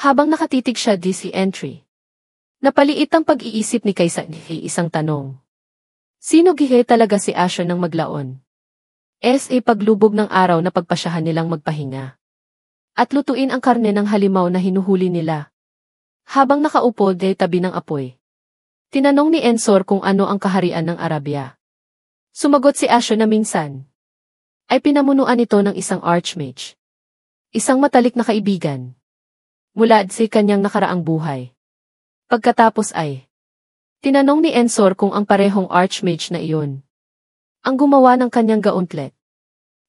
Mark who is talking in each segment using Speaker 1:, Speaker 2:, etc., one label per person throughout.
Speaker 1: Habang nakatitig siya di si entry. Napaliit ang pag-iisip ni Kaysa ni isang tanong. Sino gihe talaga si Asher nang maglaon? Paglubog ng araw na pagpasyahan nilang magpahinga. At lutuin ang karne ng halimaw na hinuhuli nila. Habang nakaupo de tabi ng apoy. Tinanong ni Ensor kung ano ang kaharian ng Arabia. Sumagot si Asher na minsan. Ay pinamunuan ito ng isang archmage. Isang matalik na kaibigan. Mula sa kanyang nakaraang buhay. Pagkatapos ay. Tinanong ni Ensor kung ang parehong archmage na iyon. Ang gumawa ng kanyang gauntlet.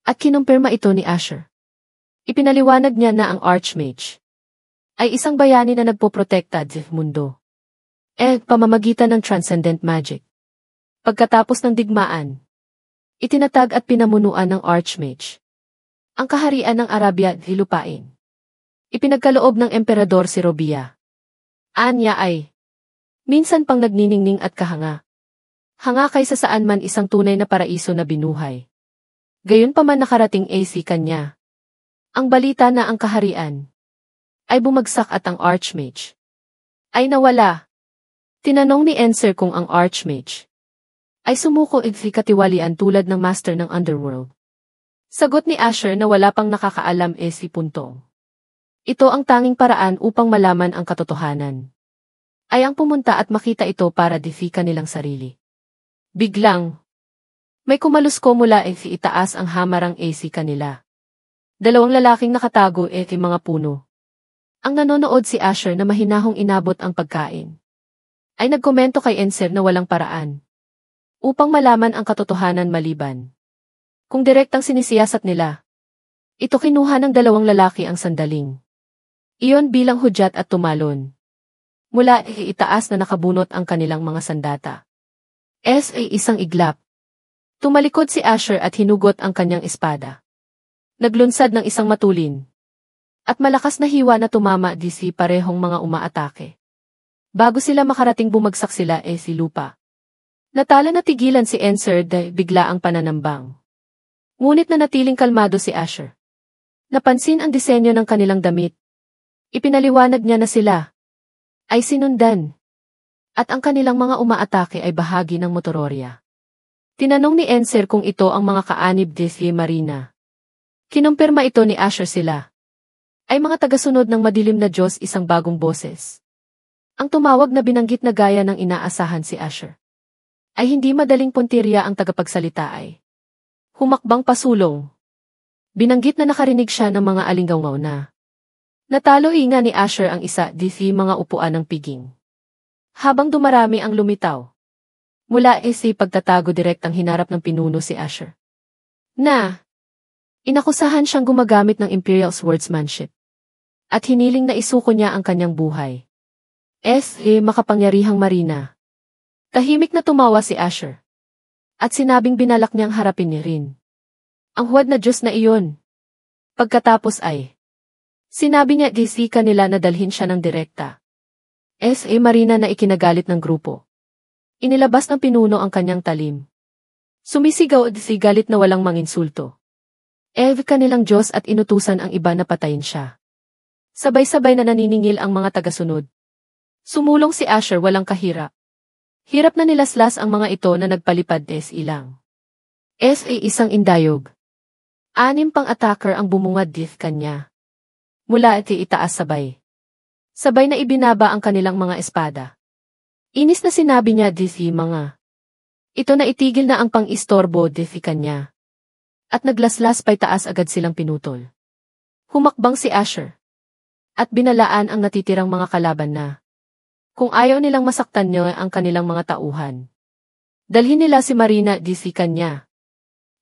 Speaker 1: At kinumpirma ito ni Asher. Ipinaliwanag niya na ang archmage ay isang bayani na nagpoprotekta sa mundo. Pamamagitan ng transcendent magic. Pagkatapos ng digmaan, itinatag at pinamunuan ng archmage ang kaharian ng Arabia at lupain. Ipinagkaloob ng emperador si Robia. Anya ay minsan pang nagniningning at kahanga. Hanga kaysa saan man isang tunay na paraiso na binuhay. Gayunpaman nakarating si kanya. Ang balita na ang kaharian ay bumagsak at ang archmage ay nawala. Tinanong ni Ensor kung ang archmage ay sumuko si katiwalian tulad ng master ng underworld. Sagot ni Asher na wala pang nakakaalam si Puntong. Ito ang tanging paraan upang malaman ang katotohanan. Ay ang pumunta at makita ito para defika nilang sarili. Biglang, may kumalusko mula si itaas ang hamarang si kanila. Dalawang lalaking nakatago sa mga puno. Ang nanonood si Asher na mahinahong inabot ang pagkain. Ay nagkomento kay Ensor na walang paraan. Upang malaman ang katotohanan maliban. Kung direktang sinisiyasat nila. Ito kinuha ng dalawang lalaki ang sandaling. Iyon bilang hudyat at tumalon. Mula itaas na nakabunot ang kanilang mga sandata. Isang iglap. Tumalikod si Asher at hinugot ang kanyang espada. Naglunsad ng isang matulin. At malakas na hiwa na tumama si parehong mga umaatake. Bago sila makarating bumagsak sila si lupa. Natala na tigilan si Ensor dahil bigla ang pananambang. Ngunit nanatiling kalmado si Asher. Napansin ang disenyo ng kanilang damit. Ipinaliwanag niya na sila ay sinundan. At ang kanilang mga umaatake ay bahagi ng motororya. Tinanong ni Ensor kung ito ang mga kaanib si Marina. Kinumpirma ito ni Asher sila. Ay mga tagasunod ng madilim na Diyos isang bagong boses. Ang tumawag na binanggit na gaya ng inaasahan si Asher. Ay hindi madaling puntirya ang tagapagsalita ay. Humakbang pasulong. Binanggit na nakarinig siya ng mga alinggaw na. Natalo nga ni Asher ang isa di mga upuan ng piging. Habang dumarami ang lumitaw. Mula pagtatago direktang hinarap ng pinuno si Asher. Inakusahan siyang gumagamit ng imperial swordsmanship. At hiniling na isuko niya ang kanyang buhay. Makapangyarihang Marina. Tahimik na tumawa si Asher. At sinabing binalak niyang harapin ni Rin. Ang huwad na Diyos na iyon. Pagkatapos ay. Sinabi niya kanila na dalhin siya ng direkta. Marina na ikinagalit ng grupo. Inilabas ng pinuno ang kanyang talim. Sumisigaw galit na walang manginsulto. Kanilang Diyos at inutusan ang iba na patayin siya. Sabay-sabay na naniningil ang mga tagasunod. Sumulong si Asher walang kahirap. Hirap na nilaslas ang mga ito na nagpalipad ilang. Isang indayog. 6 pang attacker ang bumungad kanya. Mula itaas sabay. Sabay na ibinaba ang kanilang mga espada. Inis na sinabi niya mga. Ito na itigil na ang pang-istorbo kanya. At naglaslas pa'y taas agad silang pinutol. Humakbang si Asher. At binalaan ang natitirang mga kalaban na. Kung ayaw nilang masaktan niya ang kanilang mga tauhan. Dalhin nila si Marina kanya.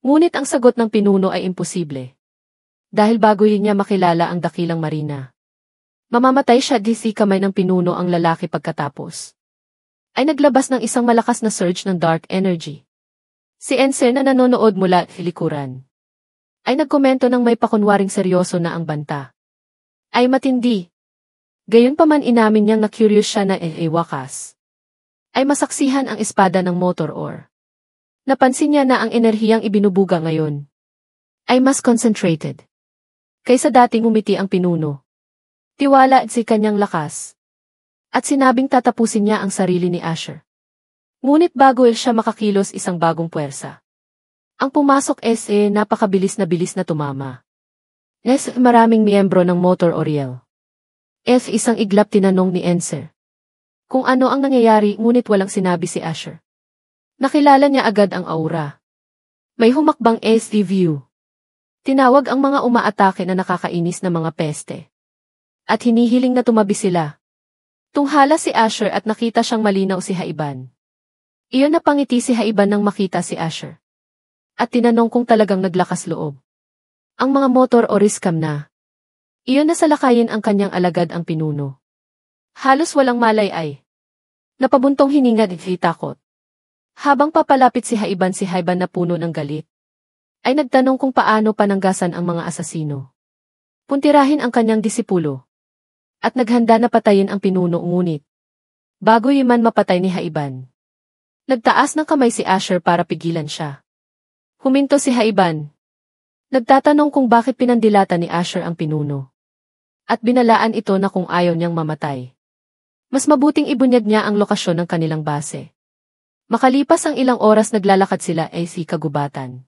Speaker 1: Ngunit ang sagot ng pinuno ay imposible. Dahil bago niya makilala ang dakilang Marina. Mamamatay siya kamay ng pinuno ang lalaki pagkatapos. Ay naglabas ng isang malakas na surge ng dark energy. Si Ensor na nanonood mula likuran. Ay nagkomento ng may pakunwaring seryoso na ang banta. Ay matindi. Gayunpaman inamin niyang na-curious siya na wakas. Ay masaksihan ang espada ng motor or. Napansin niya na ang enerhiyang ibinubuga ngayon. Ay mas concentrated. Kaysa dating umiti ang pinuno. Tiwala si kanyang lakas. At sinabing tatapusin niya ang sarili ni Asher. Ngunit bago siya makakilos isang bagong puwersa. Ang pumasok napakabilis na tumama. Maraming miyembro ng Motor Oriel. Isang iglap tinanong ni Enser. Kung ano ang nangyayari ngunit walang sinabi si Asher. Nakilala niya agad ang aura. May humakbang view. Tinawag ang mga umaatake na nakakainis na mga peste. At hinihiling na tumabi sila. Tunghala si Asher at nakita siyang malinaw si Haiban. Iyon napangiti si Haiban nang makita si Asher. At tinanong kung talagang naglakas loob. Ang mga motor o riskam na. Iyon na salakayin ang kanyang alagad ang pinuno. Halos walang malay ay. Napabuntong hininga at takot. Habang papalapit si Haiban na puno ng galit, ay nagtanong kung paano pananggasan ang mga asasino. Puntirahin ang kanyang disipulo. At naghanda na patayin ang pinuno ngunit. Bago man mapatay ni Haiban. Nagtaas ng kamay si Asher para pigilan siya. Huminto si Haiban. Nagtatanong kung bakit pinandilatan ni Asher ang pinuno. At binalaan ito na kung ayaw niyang mamatay. Mas mabuting ibunyag niya ang lokasyon ng kanilang base. Makalipas ang ilang oras naglalakad sila sa kagubatan.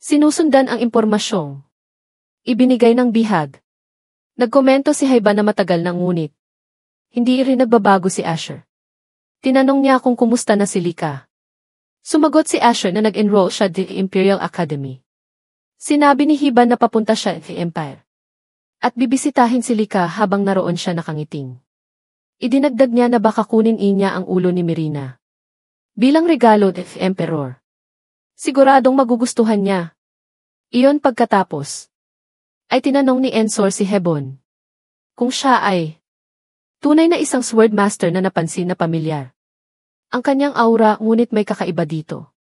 Speaker 1: Sinusundan ang impormasyong ibinigay ng bihag. Nagkomento si Haiban na matagal na ngunit hindi rin nagbabago si Asher. Tinanong niya kung kumusta na si Lika. Sumagot si Asher na nag-enroll siya sa Imperial Academy. Sinabi ni Haiban na papunta siya sa Empire. At bibisitahin si Lika habang naroon siya nakangiting. Idinagdag niya na baka kunin niya ang ulo ni Mirina. Bilang regalo ng Emperor. Siguradong magugustuhan niya. Iyon pagkatapos. Ay tinanong ni Ensor si Hebon. Kung siya ay tunay na isang swordmaster na napansin na pamilyar. Ang kanyang aura ngunit may kakaiba dito.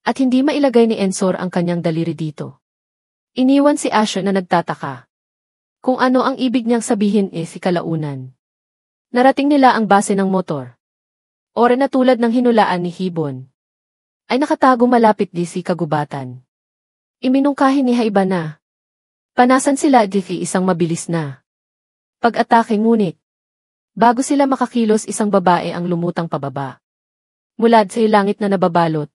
Speaker 1: At hindi mailagay ni Ensor ang kanyang daliri dito. Iniwan si Asher na nagtataka. Kung ano ang ibig niyang sabihin si kalaunan. Narating nila ang base ng motor. Ora na tulad ng hinulaan ni Hibon. Ay nakatago malapit si kagubatan. Iminungkahi ni Haiban na. Panasan sila isang mabilis na pag-atake ngunit. Bago sila makakilos isang babae ang lumutang pababa. Mula sa langit na nababalot.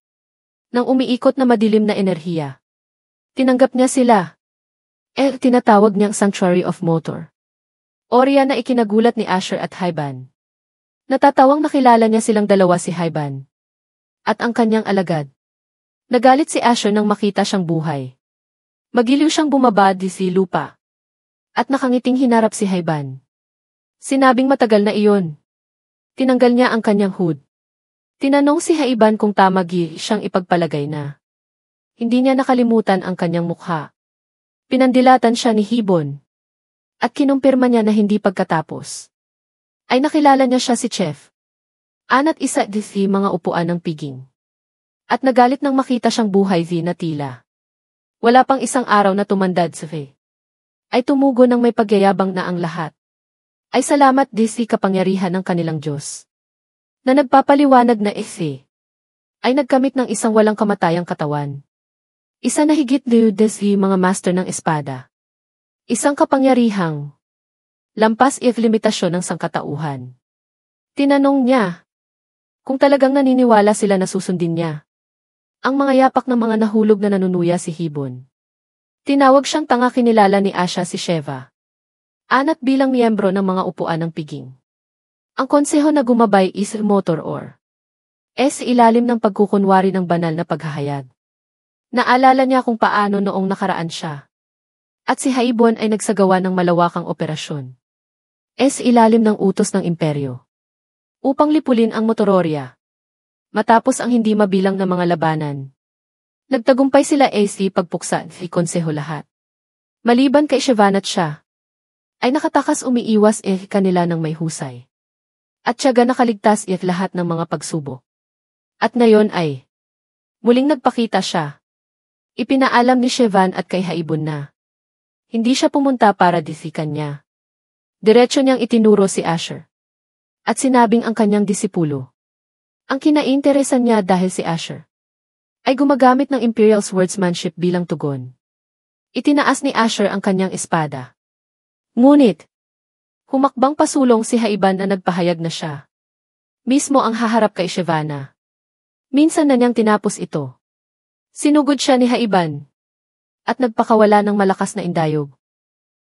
Speaker 1: Nang umiikot na madilim na enerhiya. Tinanggap niya sila. Tinatawag niyang Sanctuary of Motor. Orya na ikinagulat ni Asher at Haiban. Natatawang nakilala niya silang dalawa si Haiban. At ang kanyang alagad. Nagalit si Asher nang makita siyang buhay. Magiliw siyang bumaba si lupa. At nakangiting hinarap si Haiban. Sinabing matagal na iyon. Tinanggal niya ang kanyang hood. Tinanong si Haiban kung tama siyang ipagpalagay na. Hindi niya nakalimutan ang kanyang mukha. Pinandilatan siya ni Hibon. At kinumpirma niya na hindi pagkatapos. Ay nakilala niya siya si Chef. Ana't isa si mga upuan ng piging. At nagalit nang makita siyang buhay na tila. Wala pang isang araw na tumandad si Faye. Ay tumugo ng may pagyayabang na ang lahat. Ay salamat si kapangyarihan ng kanilang Diyos. Na nagpapaliwanag na ay nagkamit ng isang walang kamatayang katawan. Isa na higit si mga master ng espada. Isang kapangyarihang lampas limitasyon ng sangkatauhan. Tinanong niya kung talagang naniniwala sila na susundin niya. Ang mga yapak ng mga nahulog na nanunuya si Hibon. Tinawag siyang tanga kinilala ni Asha si Sheva. Ana't bilang miyembro ng mga upuan ng piging. Ang konseho na gumabay is motor or ilalim ng pagkukunwari ng banal na paghahayag. Naalala niya kung paano noong nakaraan siya. At si Haibon ay nagsagawa ng malawakang operasyon. Ilalim ng utos ng imperyo. Upang lipulin ang Motororya. Matapos ang hindi mabilang na mga labanan. Nagtagumpay sila pagpuksa si konseho lahat. Maliban kay Shevan at siya. Ay nakatakas umiiwas kanila ng may husay. At tiyaga nakaligtas lahat ng mga pagsubok. At ngayon ay muling nagpakita siya. Ipinaalam ni Shevan at kay Haibon na hindi siya pumunta para disikan niya. Diretso niyang itinuro si Asher. At sinabing ang kanyang disipulo. Ang kinainteresan niya dahil si Asher ay gumagamit ng Imperial swordsmanship bilang tugon. Itinaas ni Asher ang kanyang espada. Ngunit, Humakbang pasulong si Haiban na nagpahayag na siya mismo ang haharap kay Shyvana. Minsan na niyang tinapos ito. Sinugod siya ni Haiban at nagpakawala ng malakas na indayog.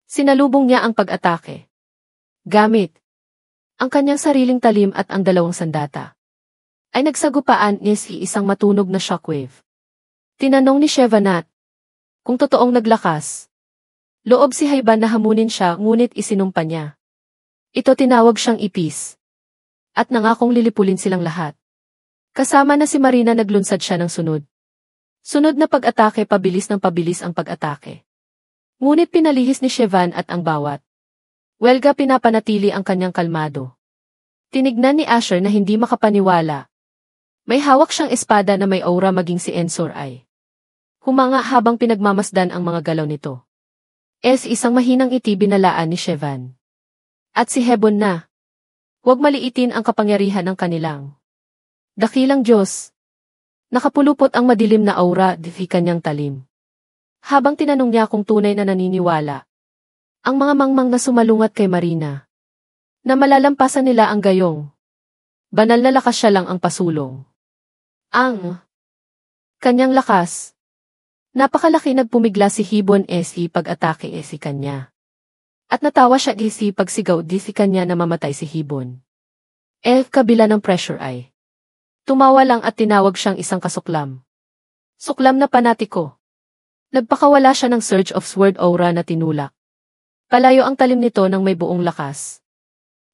Speaker 1: Sinalubong niya ang pag-atake gamit ang kanyang sariling talim at ang dalawang sandata. Ay nagsagupaan ni si isang matunog na shockwave. Tinanong ni Shyvana kung totoong naglakas. Loob si Haiban na hamunin siya ngunit isinumpa niya. Ito tinawag siyang ipis. At nangakong lilipulin silang lahat. Kasama na si Marina naglunsad siya ng sunod. Sunod na pag-atake pabilis ng pabilis ang pag-atake. Ngunit pinalihis ni Shyvana at ang bawat welga pinapanatili ang kanyang kalmado. Tinignan ni Asher na hindi makapaniwala. May hawak siyang espada na may aura maging si Ensor ay humanga habang pinagmamasdan ang mga galaw nito. Isang mahinang iti binalaan ni Shyvana. At si Hebon na. Huwag maliitin ang kapangyarihan ng kanilang dakilang Diyos. Nakapulupot ang madilim na aura di kanyang talim. Habang tinanong niya kung tunay na naniniwala ang mga mangmang na sumalungat kay Marina, na malalampasan nila ang gayong banal na lakas siya lang ang pasulong. Ang kanyang lakas. Napakalaki nagpumigla si Hibon si pag-atake si kanya. At natawa siya si pagsigaw si kanya na mamatay si Hibon. Kabila ng pressure ay tumawa lang at tinawag siyang isang kasuklam. Suklam na panatiko. Nagpakawala siya ng surge of sword aura na tinulak. Palayo ang talim nito ng may buong lakas.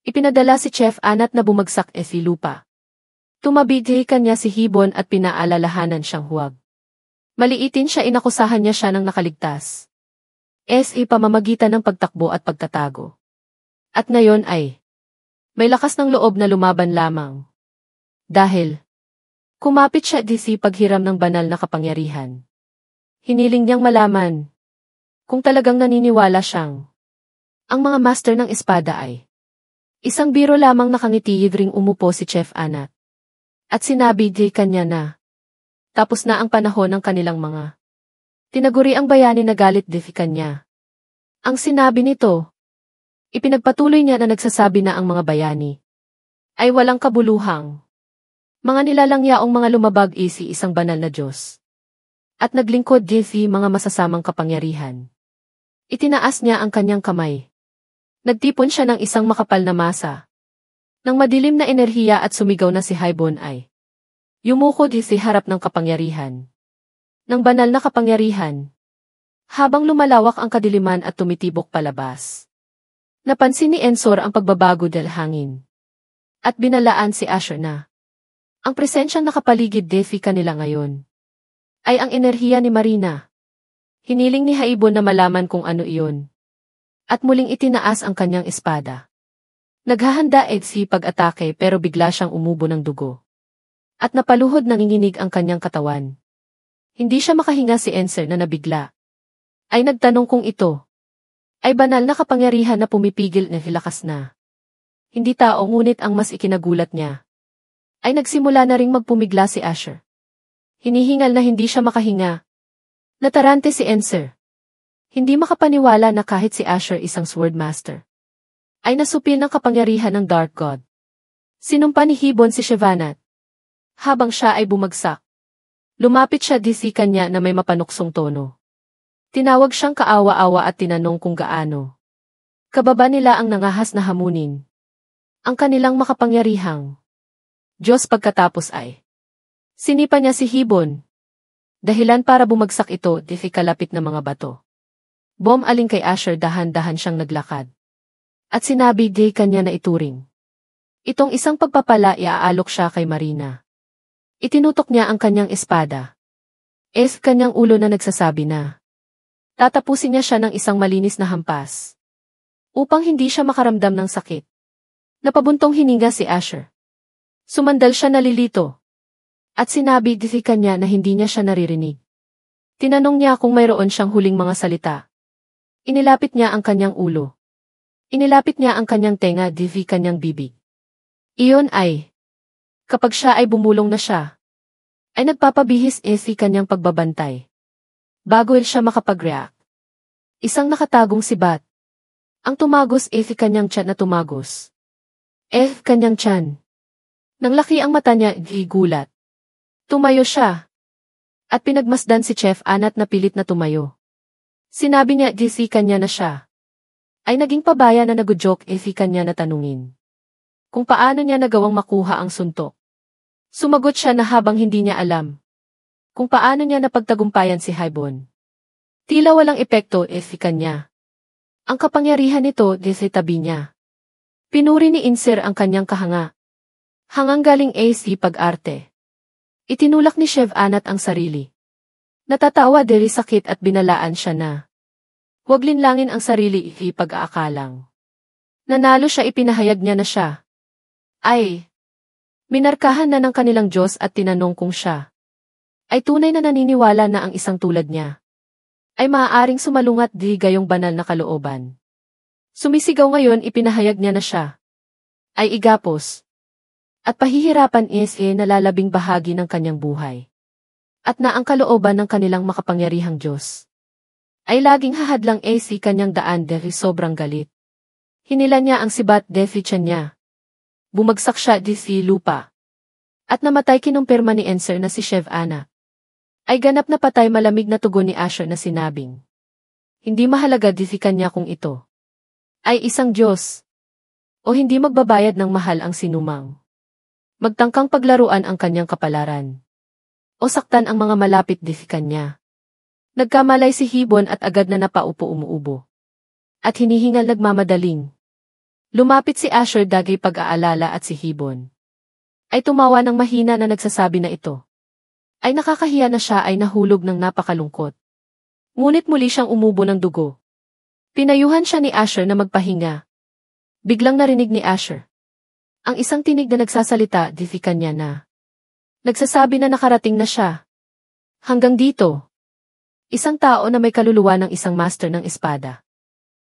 Speaker 1: Ipinadala si Chef Anat na bumagsak si lupa. Tumabigay kanya si Hibon at pinaalalahanan siyang huwag maliitin siya, inakusahan niya siya ng nakaligtas. Pamamagitan ng pagtakbo at pagtatago. At ngayon ay may lakas ng loob na lumaban lamang. Dahil kumapit siya paghiram ng banal na kapangyarihan. Hiniling niyang malaman kung talagang naniniwala siyang ang mga master ng espada ay isang biro lamang. Nakangiti ring umupo si Chef Anat. At sinabi kanya na tapos na ang panahon ng kanilang mga tinaguri ang bayani na galit kanya. Ang sinabi nito, ipinagpatuloy niya na nagsasabi na ang mga bayani ay walang kabuluhang mga nilalangyaong mga lumabag isang banal na Diyos. At naglingkod mga masasamang kapangyarihan. Itinaas niya ang kanyang kamay. Nagtipon siya ng isang makapal na masa ng madilim na enerhiya at sumigaw na si Hibon ay yumukod harap ng kapangyarihan. Ng banal na kapangyarihan. Habang lumalawak ang kadiliman at tumitibok palabas. Napansin ni Ensor ang pagbabago del hangin. At binalaan si Asher na ang presensyang nakapaligid kanila ngayon ay ang enerhiya ni Marina. Hiniling ni Hibon na malaman kung ano iyon. At muling itinaas ang kanyang espada. Naghahanda si pag-atake pero bigla siyang umubo ng dugo. At napaluhod nanginginig ang kanyang katawan. Hindi siya makahinga. Si Ensor na nabigla ay nagtanong kung ito ay banal na kapangyarihan na pumipigil na hilakas na hindi tao, ngunit ang mas ikinagulat niya ay nagsimula na ring magpumigla si Asher. Hinihingal na hindi siya makahinga. Natarante si Ensor. Hindi makapaniwala na kahit si Asher isang sword master ay nasupil ng kapangyarihan ng Dark God. Sinumpa ni Hibon si Shyvana. Habang siya ay bumagsak, lumapit siya kanya na may mapanuksong tono. Tinawag siyang kaawa-awa at tinanong kung gaano kababa nila ang nangahas na hamunin ang kanilang makapangyarihang Diyos. Pagkatapos ay sinipa niya si Hibon. Dahilan para bumagsak ito kalapit na mga bato. Aling kay Asher, dahan-dahan siyang naglakad. At sinabi kanya na ituring itong isang pagpapala. Iaalok siya kay Marina. Itinutok niya ang kanyang espada. Kanyang ulo na nagsasabi na tatapusin niya siya ng isang malinis na hampas upang hindi siya makaramdam ng sakit. Napabuntong hininga si Asher. Sumandal siya, nalilito. At sinabi kanya na hindi niya siya naririnig. Tinanong niya kung mayroon siyang huling mga salita. Inilapit niya ang kanyang ulo. Inilapit niya ang kanyang tenga kanyang bibig. Iyon ay kapag siya ay bumulong na siya, ay nagpapabihis kanyang pagbabantay. Bago siya makapag-react, isang nakatagong sibat Ang tumagos kanyang tiyan na tumagos. Kanyang tiyan. Nang laki ang mata niya, gulat. Tumayo siya. At pinagmasdan si Chef Anat na pilit na tumayo. Sinabi niya, kanya na siya. Ay naging pabaya na nag-joke kanya na tanungin. Kung paano niya nagawang makuha ang suntok. Sumagot siya na habang hindi niya alam. Kung paano niya napagtagumpayan si Hibon. Tila walang epekto kanya. Ang kapangyarihan nito sa tabi niya. Pinuri ni Inser ang kanyang kahanga. Hangang galing AC pag-arte. Itinulak ni Chef Anat ang sarili. Natatawa dahil sakit at binalaan siya na. Huwag linlangin ang sarili pag-aakalang. Nanalo siya, ipinahayag niya na siya. Ay! Minarkahan na ng kanilang Diyos at tinanong kung siya ay tunay na naniniwala na ang isang tulad niya ay maaaring sumalungat di gayong banal na kalooban. Sumisigaw ngayon, ipinahayag niya na siya ay igapos at pahihirapan na lalabing bahagi ng kanyang buhay. At na ang kalooban ng kanilang makapangyarihang Diyos ay laging hahadlang kanyang daan dahil sobrang galit. Hinila niya ang sibat deficient niya. Bumagsak siya di lupa. At namatay, kinumpirma ni Enser na si Chef Anna ay ganap na patay. Malamig na tugon ni Asher na sinabing, hindi mahalaga di kanya kung ito ay isang Diyos o hindi magbabayad ng mahal ang sinumang magtangkang paglaruan ang kanyang kapalaran o saktan ang mga malapit di kanya. Nagkamalay si Hibon at agad na napaupo umuubo at hinihingal nagmamadaling. Lumapit si Asher dagay pag-aalala at si Hibon ay tumawa ng mahina na nagsasabi na ito ay nakakahiya na siya ay nahulog ng napakalungkot. Ngunit muli siyang umubo ng dugo. Pinayuhan siya ni Asher na magpahinga. Biglang narinig ni Asher ang isang tinig na nagsasalita di kanya na. Nagsasabi na nakarating na siya. Hanggang dito. Isang tao na may kaluluwa ng isang master ng espada.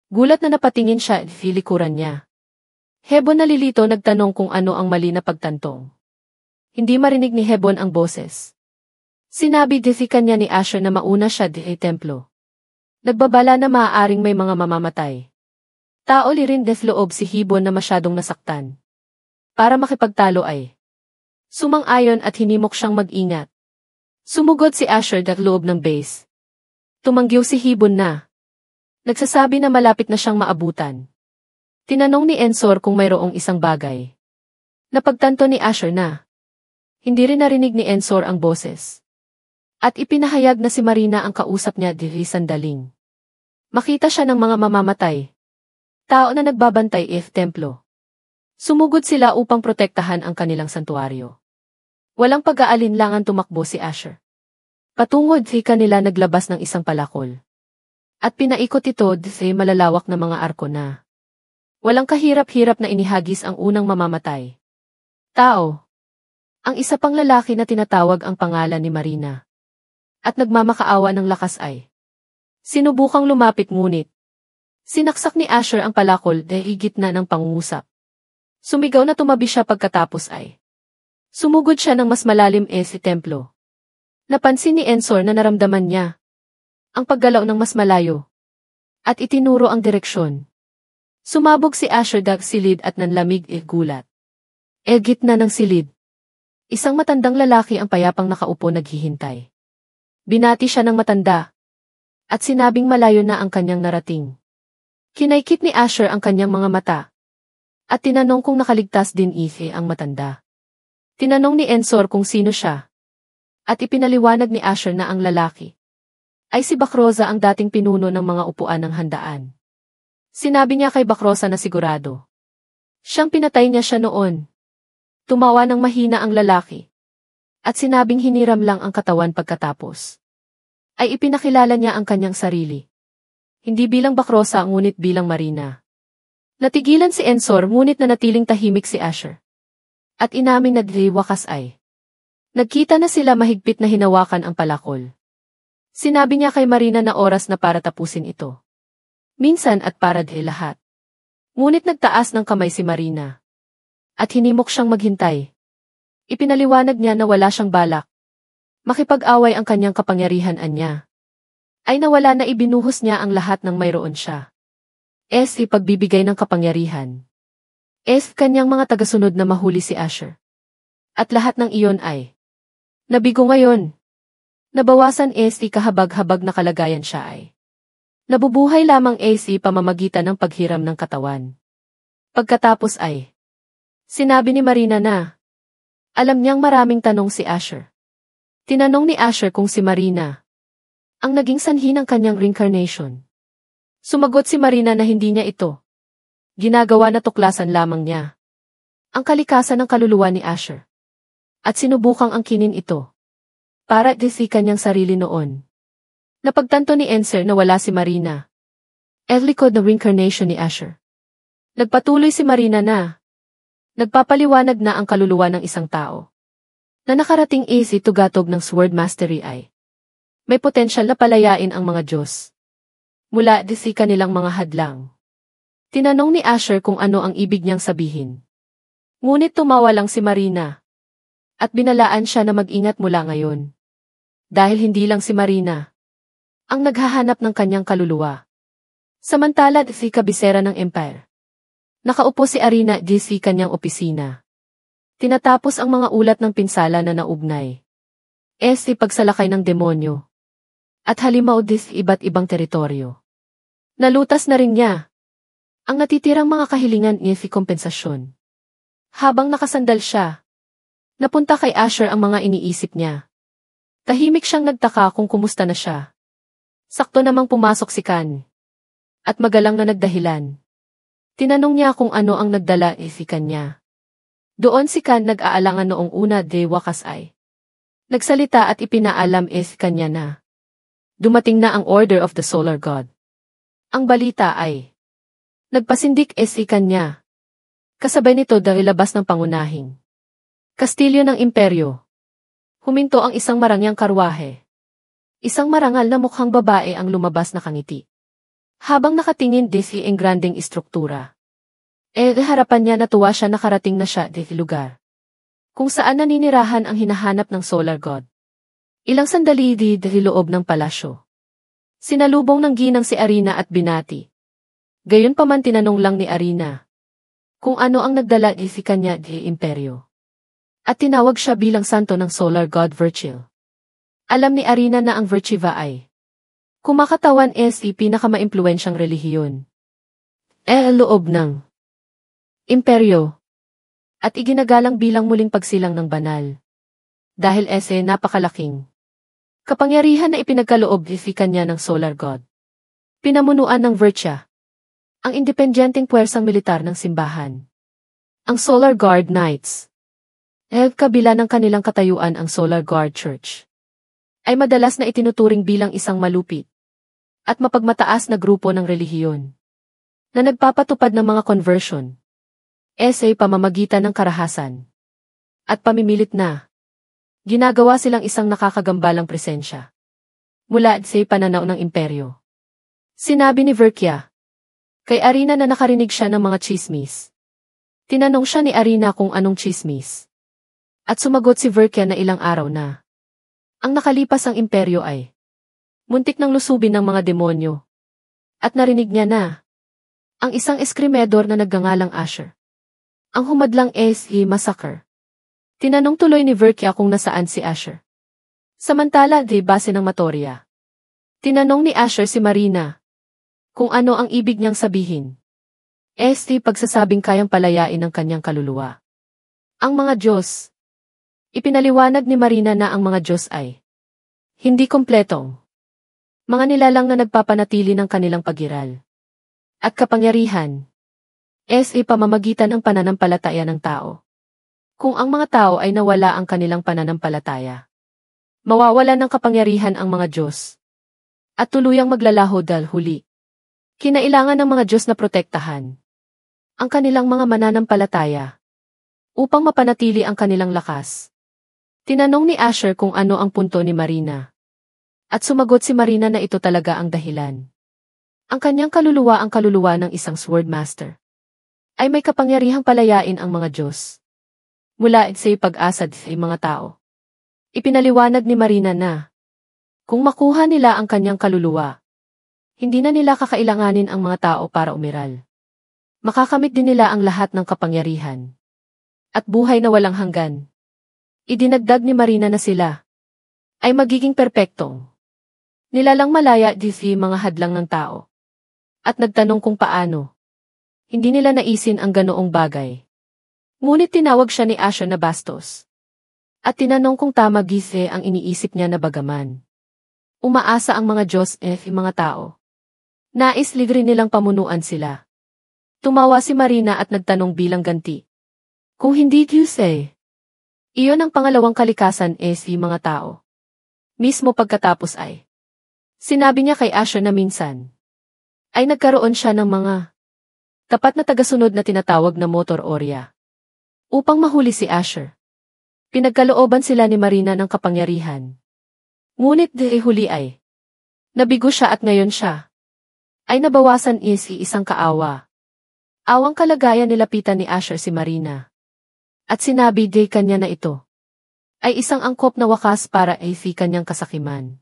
Speaker 1: Gulat na napatingin siya di likuran niya. Hebon nalilito nagtanong kung ano ang mali na pagtantong. Hindi marinig ni Hebon ang boses. Sinabi di kanya ni Asher na mauna siya di templo. Nagbabala na maaaring may mga mamamatay. Tao li rin loob si Hibon na masyadong nasaktan. Para makipagtalo ay sumang-ayon at hinimok siyang mag-ingat. Sumugod si Asher sa loob ng base. Tumanggiw si Hibon na. Nagsasabi na malapit na siyang maabutan. Tinanong ni Ensor kung mayroong isang bagay. Napagtanto ni Asher na hindi rin narinig ni Ensor ang boses. At ipinahayag na si Marina ang kausap niya di sandaling. Makita siya ng mga mamamatay. Tao na nagbabantay templo. Sumugod sila upang protektahan ang kanilang santuaryo. Walang pag-aalinlangan tumakbo si Asher. Patungod si kanila naglabas ng isang palakol. At pinaikot ito di malalawak na mga arko na. Walang kahirap-hirap na inihagis ang unang mamamatay. Tao. Ang isa pang lalaki na tinatawag ang pangalan ni Marina. At nagmamakaawa ng lakas ay sinubukang lumapit ngunit sinaksak ni Asher ang palakol dahil gitna ng pangungusap. Sumigaw na tumabi siya pagkatapos ay sumugod siya ng mas malalim si templo. Napansin ni Ensor na naramdaman niya ang paggalaw ng mas malayo at itinuro ang direksyon. Sumabog si Asher dag silid at nanlamig gulat. Gitna ng silid. Isang matandang lalaki ang payapang nakaupo naghihintay. Binati siya ng matanda at sinabing malayo na ang kanyang narating. Kinaykit ni Asher ang kanyang mga mata at tinanong kung nakaligtas din ang matanda. Tinanong ni Ensor kung sino siya at ipinaliwanag ni Asher na ang lalaki ay si Bakrosa, ang dating pinuno ng mga upuan ng handaan. Sinabi niya kay Bakrosa na sigurado siyang pinatay niya siya noon. Tumawa ng mahina ang lalaki at sinabing hiniram lang ang katawan pagkatapos ay ipinakilala niya ang kanyang sarili. Hindi bilang Bakrosa ngunit bilang Marina. Natigilan si Ensor ngunit nanatiling tahimik si Asher. At inamin na wakas ay nagkita na sila, mahigpit na hinawakan ang palakol. Sinabi niya kay Marina na oras na para tapusin ito. Minsan at para lahat. Ngunit nagtaas ng kamay si Marina. At hinimok siyang maghintay. Ipinaliwanag niya na wala siyang balak makipag-away, ang kanyang kapangyarihan niya ay nawala na, ibinuhos niya ang lahat ng mayroon siya. S. Pagbibigay ng kapangyarihan. S. Kanyang mga tagasunod na mahuli si Asher. At lahat ng iyon ay nabigo ngayon. Nabawasan S. Kahabag-habag na kalagayan siya ay nabubuhay lamang S. Pamamagitan ng paghiram ng katawan. Pagkatapos ay sinabi ni Marina na alam niyang maraming tanong si Asher. Tinanong ni Asher kung si Marina ang naging sanhi ng kanyang reincarnation. Sumagot si Marina na hindi niya ito ginagawa na tuklasan lamang niya ang kalikasan ng kaluluwa ni Asher. At sinubukang angkinin ito para disi kanyang sarili noon. Napagtanto ni Enser na wala si Marina. Likod na reincarnation ni Asher. Nagpatuloy si Marina na nagpapaliwanag na ang kaluluwa ng isang tao na nakarating easy tugatog ng sword mastery ay may potensyal na palayain ang mga Diyos mula disi kanilang mga hadlang. Tinanong ni Asher kung ano ang ibig niyang sabihin. Ngunit tumawa lang si Marina at binalaan siya na mag-ingat mula ngayon. Dahil hindi lang si Marina ang naghahanap ng kanyang kaluluwa. Samantala si kabisera ng Empire. Nakaupo si Arina si kanyang opisina. Tinatapos ang mga ulat ng pinsala na naugnay. Pagsalakay ng demonyo. At halimaw iba't ibang teritoryo. Nalutas na rin niya ang natitirang mga kahilingan niya kompensasyon. Habang nakasandal siya, napunta kay Asher ang mga iniisip niya. Tahimik siyang nagtaka kung kumusta na siya. Sakto namang pumasok si Kan. At magalang na nagdahilan. Tinanong niya kung ano ang nagdala si kanya. Doon si Kan nag-aalangan noong una wakas ay nagsalita at ipinaalam si kanya na dumating na ang Order of the Solar God. Ang balita ay nagpasindik si kanya. Kasabay nito dahil labas ng pangunahing kastilyo ng imperyo. Huminto ang isang marangyang karwahe. Isang marangal na mukhang babae ang lumabas na kangiti. Habang nakatingin si ang granding istruktura. Harapan niya natuwa siya nakarating na siya lugar kung saan naninirahan ang hinahanap ng Solar God. Ilang sandali loob ng palasyo. Sinalubong ng ginang si Arina at binati. Gayunpaman tinanong lang ni Arina kung ano ang nagdala si kanya imperyo. At tinawag siya bilang santo ng Solar God Virgil. Alam ni Arina na ang Virchiva ay kumakatawan pinakamaimpluwensyang relihiyon. Loob ng imperyo. At iginagalang bilang muling pagsilang ng banal. Dahil napakalaking kapangyarihan na ipinagkaloob si kanya ng Solar God. Pinamunuan ng Vircha ang independenteng puwersang militar ng simbahan. Ang Solar Guard Knights. Kabila ng kanilang katayuan ang Solar Guard Church ay madalas na itinuturing bilang isang malupit at mapagmataas na grupo ng relihiyon na nagpapatupad ng mga conversion, pamamagitan ng karahasan at pamimilit na ginagawa silang isang nakakagambalang presensya mula sa pananaw ng imperyo. Sinabi ni Verkia kay Arina na nakarinig siya ng mga chismis. Tinanong siya ni Arina kung anong chismis. At sumagot si Verkia na ilang araw na ang nakalipas ang imperyo ay muntik ng lusubin ng mga demonyo. At narinig niya na ang isang eskrimedor na nagngangalang Asher ang humadlang massacre. Tinanong tuloy ni Verkia kung nasaan si Asher. Samantala base ng Matoria. Tinanong ni Asher si Marina kung ano ang ibig niyang sabihin. Pagsasabing kayang palayain ang kanyang kaluluwa. Ang mga Diyos. Ipinaliwanag ni Marina na ang mga Diyos ay hindi kompletong mga nilalang na nagpapanatili ng kanilang pagiral at kapangyarihan. Pamamagitan ng pananampalataya ng tao. Kung ang mga tao ay nawala ang kanilang pananampalataya, mawawala ng kapangyarihan ang mga Diyos at tuluyang maglalaho dahil huli. Kinailangan ng mga Diyos na protektahan ang kanilang mga mananampalataya upang mapanatili ang kanilang lakas. Tinanong ni Asher kung ano ang punto ni Marina. At sumagot si Marina na ito talaga ang dahilan. Ang kanyang kaluluwa ang kaluluwa ng isang sword master ay may kapangyarihang palayain ang mga Diyos mula sa pag-asa sa mga tao. Ipinaliwanag ni Marina na kung makuha nila ang kanyang kaluluwa, Hindi na nila kakailanganin ang mga tao para umiral. Makakamit din nila ang lahat ng kapangyarihan. At buhay na walang hanggan. Idinagdag ni Marina na sila ay magiging perpektong nilalang malaya di mga hadlang ng tao. At nagtanong kung paano. Hindi nila naisin ang ganoong bagay. Ngunit tinawag siya ni Asher na bastos. At tinanong kung tama gise ang iniisip niya na bagaman. Umaasa ang mga Diyos mga tao. Nais libre nilang pamunuan sila. Tumawa si Marina at nagtanong bilang ganti. Kung hindi Diyos iyon ang pangalawang kalikasan mga tao. Mismo pagkatapos ay. Sinabi niya kay Asher na minsan ay nagkaroon siya ng mga tapat na tagasunod na tinatawag na motor orya. Upang mahuli si Asher. Pinagkalooban sila ni Marina ng kapangyarihan. Ngunit huli ay nabigo siya at ngayon siya ay nabawasan isang kaawa. Awang kalagayan nilapitan ni Asher si Marina. At sinabi kanya na ito ay isang angkop na wakas para kanyang kasakiman.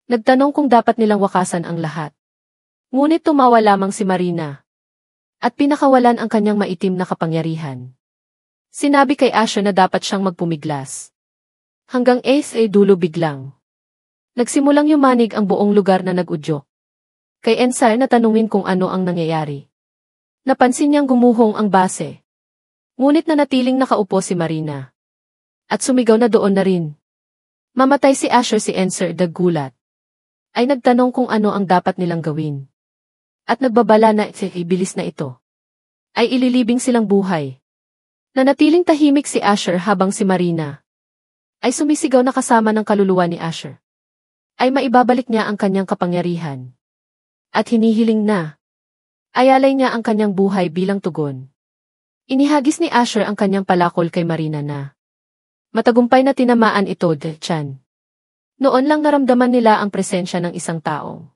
Speaker 1: Nagtanong kung dapat nilang wakasan ang lahat. Ngunit tumawa lamang si Marina. At pinakawalan ang kanyang maitim na kapangyarihan. Sinabi kay Asher na dapat siyang magpumiglas. Hanggang dulo biglang. Nagsimulang yumanig ang buong lugar na nag-udyok. Kay Ensar na tanungin kung ano ang nangyayari. Napansin niyang gumuhong ang base. Ngunit nanatiling nakaupo si Marina. At sumigaw na doon na rin. Mamatay si Asher si Ensar gulat. Ay nagtanong kung ano ang dapat nilang gawin. At nagbabala na ibilis na ito ay ililibing silang buhay. Nanatiling tahimik si Asher habang si Marina ay sumisigaw na kasama ng kaluluwa ni Asher. Ay maibabalik niya ang kanyang kapangyarihan. At hinihiling na ayalay niya ang kanyang buhay bilang tugon. Inihagis ni Asher ang kanyang palakol kay Marina na matagumpay na tinamaan ito tiyan. Noon lang naramdaman nila ang presensya ng isang taong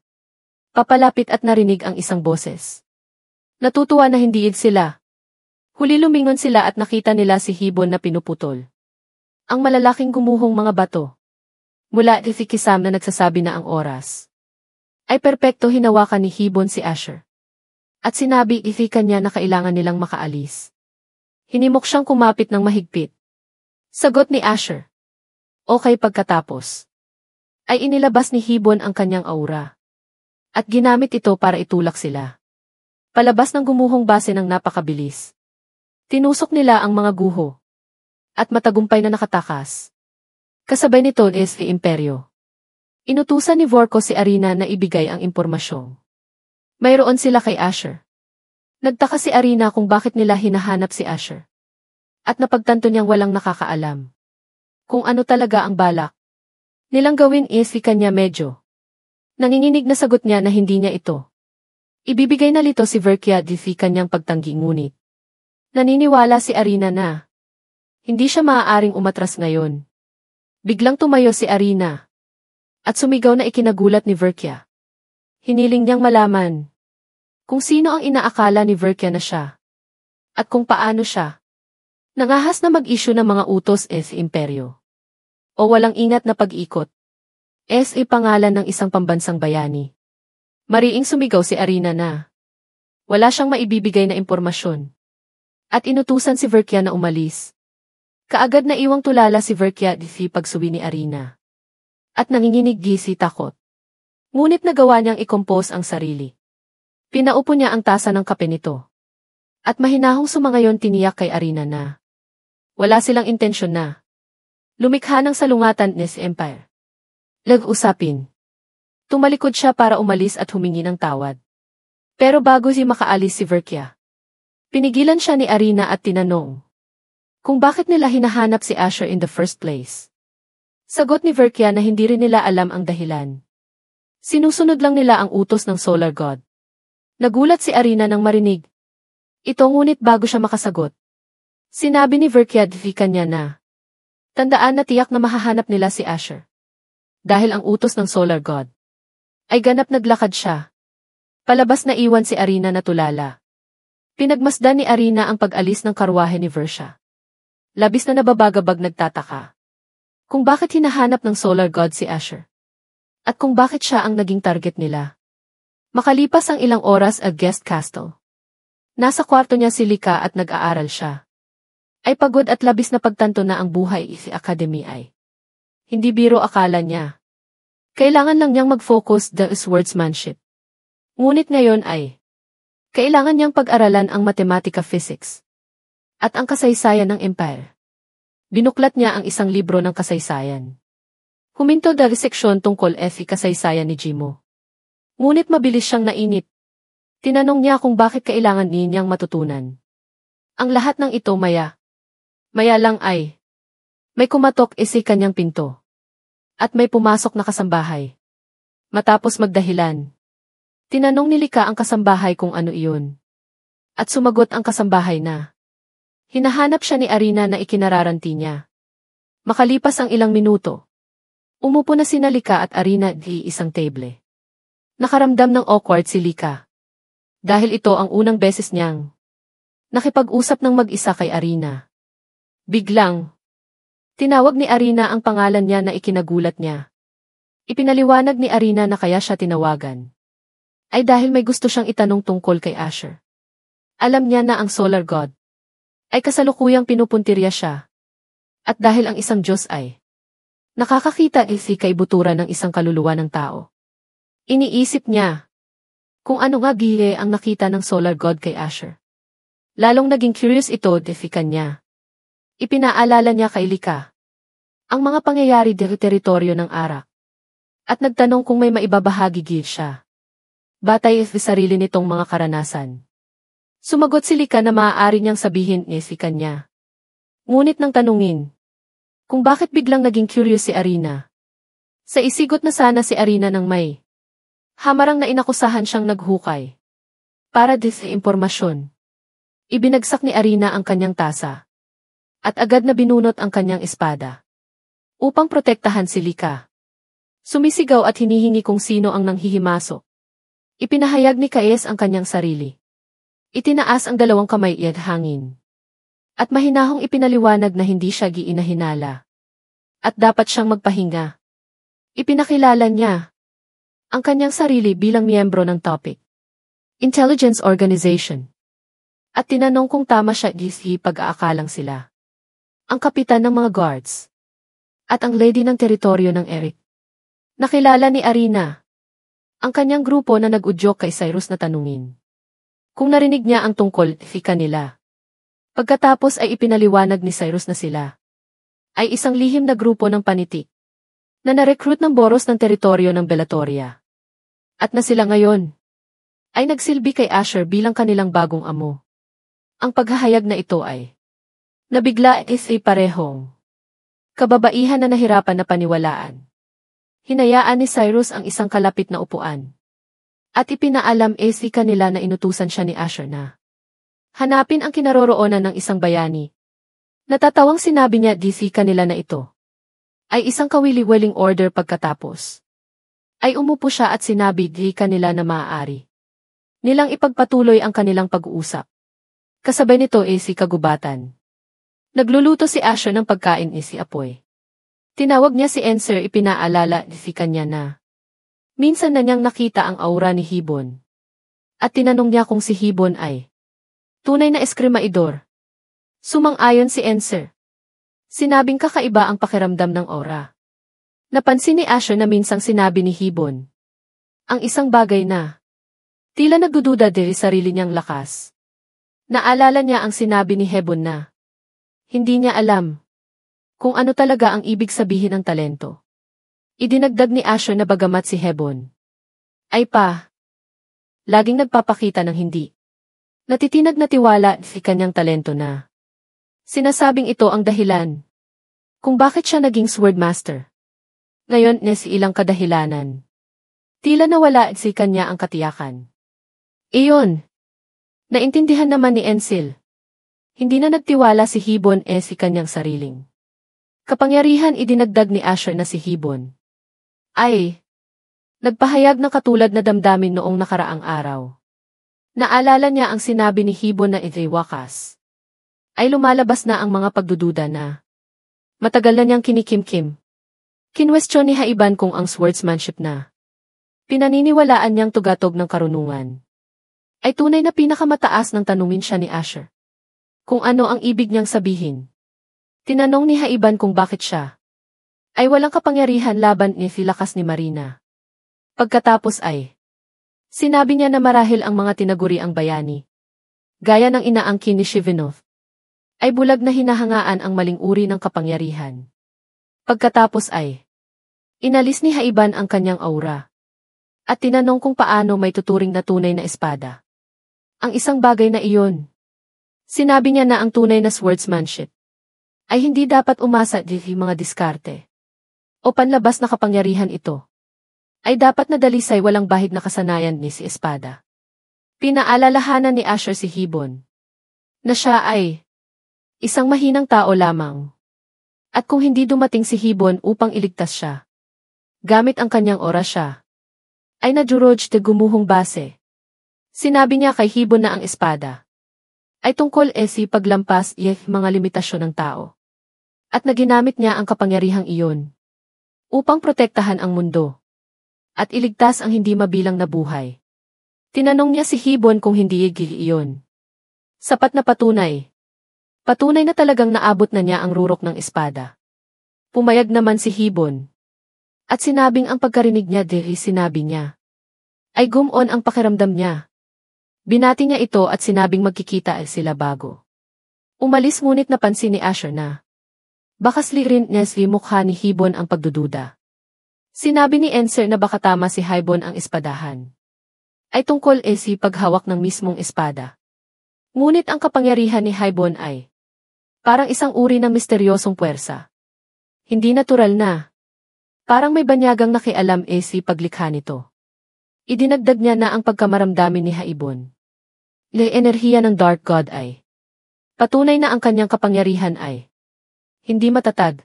Speaker 1: papalapit at narinig ang isang boses. Natutuwa na hindi sila. Huli lumingon sila at nakita nila si Hibon na pinuputol. Ang malalaking gumuhong mga bato. Mula Kisam na nagsasabi na ang oras. Ay perpekto hinawakan ni Hibon si Asher. At sinabi kanya na kailangan nilang makaalis. Hinimok siyang kumapit ng mahigpit. Sagot ni Asher. Okay pagkatapos. Ay inilabas ni Hibon ang kanyang aura. At ginamit ito para itulak sila. Palabas ng gumuhong base ng napakabilis. Tinusok nila ang mga guho. At matagumpay na nakatakas. Kasabay nito si Imperyo. Inutusan ni Vorko si Arina na ibigay ang impormasyon. Mayroon sila kay Asher. Nagtaka si Arina kung bakit nila hinahanap si Asher. At napagtanto niyang walang nakakaalam. Kung ano talaga ang balak. Nilang gawin kanya medyo. Nanginginig na sagot niya na hindi niya ito. Ibibigay na lito si Verkia kanyang pagtanggi ngunit. Naniniwala si Arina na hindi siya maaaring umatras ngayon. Biglang tumayo si Arina. At sumigaw na ikinagulat ni Verkia. Hiniling niyang malaman kung sino ang inaakala ni Verkia na siya. At kung paano siya nangahas na mag-issue ng mga utos Imperyo. O walang ingat na pag-ikot. Pangalan ng isang pambansang bayani. Mariing sumigaw si Arina na wala siyang maibibigay na impormasyon. At inutusan si Verkia na umalis. Kaagad na iwang tulala si Verkia pagsuwi ni Arina. At nanginginig si takot. Ngunit nagawa niyang i-compose ang sarili. Pinaupo niya ang tasa ng kape nito. At mahinahong sumangayon tiniyak kay Arina na wala silang intensyon na lumikha ng salungatan ni Empire. Lag-usapin. Tumalikod siya para umalis at humingi ng tawad. Pero bago makaalis si Verkia, pinigilan siya ni Arina at tinanong kung bakit nila hinahanap si Asher in the first place. Sagot ni Verkia na hindi rin nila alam ang dahilan. Sinusunod lang nila ang utos ng Solar God. Nagulat si Arina nang marinig ito ngunit bago siya makasagot. Sinabi ni Verkia kanya na tandaan na tiyak na mahahanap nila si Asher. Dahil ang utos ng Solar God ay ganap naglakad siya. Palabas na iwan si Arina na tulala. Pinagmasdan ni Arina ang pag-alis ng karwahe ni Versia. Labis na nababagabag nagtataka kung bakit hinahanap ng Solar God si Asher. At kung bakit siya ang naging target nila. Makalipas ang ilang oras at guest castle. Nasa kwarto niya si Lika at nag-aaral siya. Ay pagod at labis na pagtanto na ang buhay sa academy ay. Hindi biro akala niya. Kailangan lang niyang mag-focus sa swordsmanship. Ngunit ngayon ay. Kailangan niyang pag-aralan ang matematika physics. At ang kasaysayan ng empire. Binuklat niya ang isang libro ng kasaysayan. Huminto dahil seksyon tungkol kasaysayan ni Jimo. Ngunit mabilis siyang nainip. Tinanong niya kung bakit kailangan niyang matutunan. Ang lahat ng ito maya. Maya lang ay. May kumatok kanyang pinto. At may pumasok na kasambahay. Matapos magdahilan. Tinanong ni Lika ang kasambahay kung ano iyon. At sumagot ang kasambahay na. Hinahanap siya ni Arina na ikinararanti niya. Makalipas ang ilang minuto. Umupo na sina Lika at Arina di isang table. Nakaramdam ng awkward si Lika. Dahil ito ang unang beses niyang nakipag-usap ng mag-isa kay Arina. Biglang, tinawag ni Arina ang pangalan niya na ikinagulat niya. Ipinaliwanag ni Arina na kaya siya tinawagan. Ay dahil may gusto siyang itanong tungkol kay Asher. Alam niya na ang Solar God ay kasalukuyang pinupuntirya siya. At dahil ang isang Diyos ay nakakakita kay buturan ng isang kaluluwa ng tao. Iniisip niya kung ano nga ang nakita ng Solar God kay Asher. Lalong naging curious ito niya. Ipinaalala niya kay Lika ang mga pangyayari sa teritoryo ng Arak. At nagtanong kung may maibabahagi siya. Batay sa sarili nitong mga karanasan. Sumagot si Lika na maaari niyang sabihin niya. Ngunit nang tanungin kung bakit biglang naging curious si Arina. Sa isigot na sana si Arina ng may hamarang na inakusahan siyang naghukay. Para sa impormasyon. Ibinagsak ni Arina ang kanyang tasa. At agad na binunot ang kanyang espada. Upang protektahan si Lika. Sumisigaw at hinihingi kung sino ang nanghihimasok. Ipinahayag ni Kaes ang kanyang sarili. Itinaas ang dalawang kamay at hangin. At mahinahong ipinaliwanag na hindi siya giinahinala. At dapat siyang magpahinga. Ipinakilala niya ang kanyang sarili bilang miyembro ng Topic Intelligence Organization. At tinanong kung tama siya pag-aakalang sila. Ang kapitan ng mga guards. At ang lady ng teritoryo ng Eric. Nakilala ni Arina ang kanyang grupo na nag-udyok kay Cyrus na tanungin kung narinig niya ang tungkol nila. Pagkatapos ay ipinaliwanag ni Cyrus na sila ay isang lihim na grupo ng panitik na na-recruit ng boros ng teritoryo ng Belatoria. At na sila ngayon ay nagsilbi kay Asher bilang kanilang bagong amo. Ang paghahayag na ito ay nabigla parehong kababaihan na nahirapan na paniwalaan. Hinayaan ni Cyrus ang isang kalapit na upuan. At ipinaalam kanila na inutusan siya ni Asher na hanapin ang kinaroroonan ng isang bayani. Natatawang sinabi niya kanila na ito ay isang kawili-wiling order pagkatapos. Ay umupo siya at sinabi kanila na maaari nilang ipagpatuloy ang kanilang pag-uusap. Kasabay nito kagubatan. Nagluluto si Asher ng pagkain si Apoy. Tinawag niya si Enser ipinaalala kanya na minsan na niyang nakita ang aura ni Hibon. At tinanong niya kung si Hibon ay tunay na eskrimaidor. Sumang-ayon si Enser. Sinabing kakaiba ang pakiramdam ng aura. Napansin ni Asher na minsang sinabi ni Hibon ang isang bagay na tila nagdududa dahil sarili niyang lakas. Naalala niya ang sinabi ni Hebon na hindi niya alam kung ano talaga ang ibig sabihin ng talento. Idinagdag ni Asher na bagamat si Hebon ay laging nagpapakita ng hindi natitinag na tiwala si kanyang talento na sinasabing ito ang dahilan kung bakit siya naging swordmaster. Ngayon ilang kadahilanan. Tila nawala si kanya ang katiyakan. Iyon. Naintindihan naman ni Ensil. Hindi na nagtiwala si Hibon si kanyang sariling kapangyarihan. Idinagdag ni Asher na si Hibon ay nagpahayag ng katulad na damdamin noong nakaraang araw. Naalala niya ang sinabi ni Hibon na wakas ay lumalabas na ang mga pagdududa na matagal na niyang kinikimkim. Kinwestiyon ni Haiban kung ang swordsmanship na pinaniniwalaan niyang tugatog ng karunungan, ay tunay na pinakamataas ng tanungin siya ni Asher. Kung ano ang ibig niyang sabihin. Tinanong ni Haiban kung bakit siya ay walang kapangyarihan laban ni lakas ni Marina. Pagkatapos ay sinabi niya na marahil ang mga tinaguri ang bayani, gaya ng inaangkin ni Shivinov, ay bulag na hinahangaan ang maling uri ng kapangyarihan. Pagkatapos ay inalis ni Haiban ang kanyang aura at tinanong kung paano may tuturing na tunay na espada. Ang isang bagay na iyon. Sinabi niya na ang tunay na swordsmanship ay hindi dapat umasa di mga diskarte o panlabas na kapangyarihan. Ito ay dapat na dalisay walang bahid na kasanayan ni si espada. Pinaalalahanan ni Asher si Hibon na siya ay isang mahinang tao lamang. At kung hindi dumating si Hibon upang iligtas siya, gamit ang kanyang oras siya, ay naduroj de gumuhong base. Sinabi niya kay Hibon na ang espada ay tungkol si paglampas mga limitasyon ng tao. At naginamit niya ang kapangyarihang iyon upang protektahan ang mundo at iligtas ang hindi mabilang na buhay. Tinanong niya si Hibon kung hindi iyon sapat na patunay. Patunay na talagang naabot na niya ang rurok ng espada. Pumayag naman si Hibon. At sinabing ang pagkarinig niya sinabi niya ay gumon ang pakiramdam niya. Binati niya ito at sinabing magkikita sila bago umalis, ngunit napansin ni Asher na bakas lirin niya si mukha ni Hibon ang pagdududa. Sinabi ni Enser na baka tama si Hibon ang espadahan ay tungkol si paghawak ng mismong espada. Ngunit ang kapangyarihan ni Hibon ay parang isang uri ng misteryosong puwersa. Hindi natural na. Parang may banyagang nakialam si paglikha nito. Idinagdag niya na ang pagkamaramdamin ni Hibon. Le enerhiya ng Dark God ay patunay na ang kanyang kapangyarihan ay hindi matatag.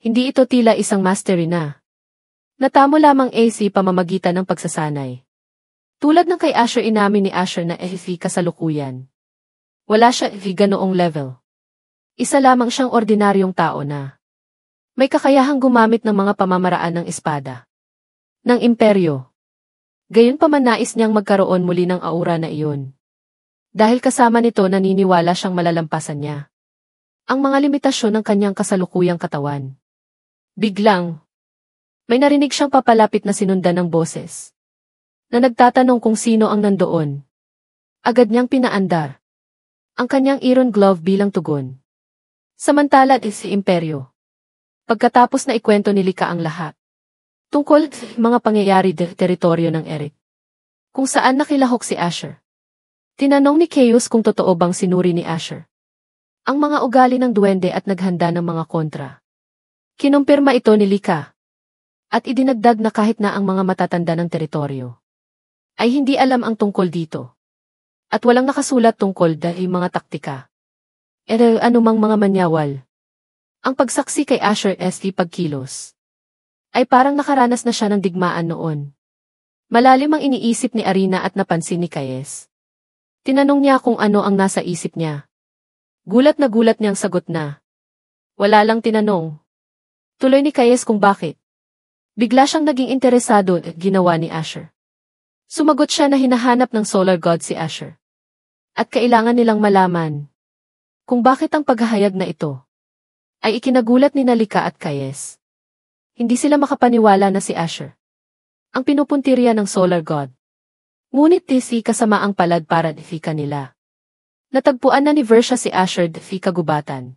Speaker 1: Hindi ito tila isang mastery na natamo lamang si pamamagitan ng pagsasanay. Tulad ng kay Asher, inamin ni Asher na kasalukuyan wala siya ganoong level. Isa lamang siyang ordinaryong tao na may kakayahang gumamit ng mga pamamaraan ng espada ng imperyo. Gayunpaman nais niyang magkaroon muli ng aura na iyon. Dahil kasama nito naniniwala siyang malalampasan niya ang mga limitasyon ng kanyang kasalukuyang katawan. Biglang, may narinig siyang papalapit na sinundan ng boses na nagtatanong kung sino ang nandoon. Agad niyang pinaandar ang kanyang iron glove bilang tugon. Samantala si imperyo. Pagkatapos na ikwento ni Lika ang lahat tungkol sa mga pangyayari sa teritoryo ng Eric, kung saan nakilahok si Asher. Tinanong ni Chaos kung totoo bang sinuri ni Asher ang mga ugali ng duwende at naghanda ng mga kontra. Kinumpirma ito ni Lika at idinagdag na kahit na ang mga matatanda ng teritoryo ay hindi alam ang tungkol dito at walang nakasulat tungkol dahil mga taktika. Anumang mga manyawal. Ang pagsaksi kay Asher pagkilos ay parang nakaranas na siya ng digmaan noon. Malalim ang iniisip ni Arina at napansin ni Kayes. Tinanong niya kung ano ang nasa isip niya. Gulat niyang sagot na wala lang tinanong. Tuloy ni Kayes kung bakit. Bigla siyang naging interesado at ginawa ni Asher. Sumagot siya na hinahanap ng Solar God si Asher. At kailangan nilang malaman kung bakit ang paghahayag na ito ay ikinagulat ni Nalika at Kayes. Hindi sila makapaniwala na si Asher ang pinupuntirya ng Solar God. Ngunit si kasama ang palad para kanila. Natagpuan na ni Versha si Asher fi kagubatan.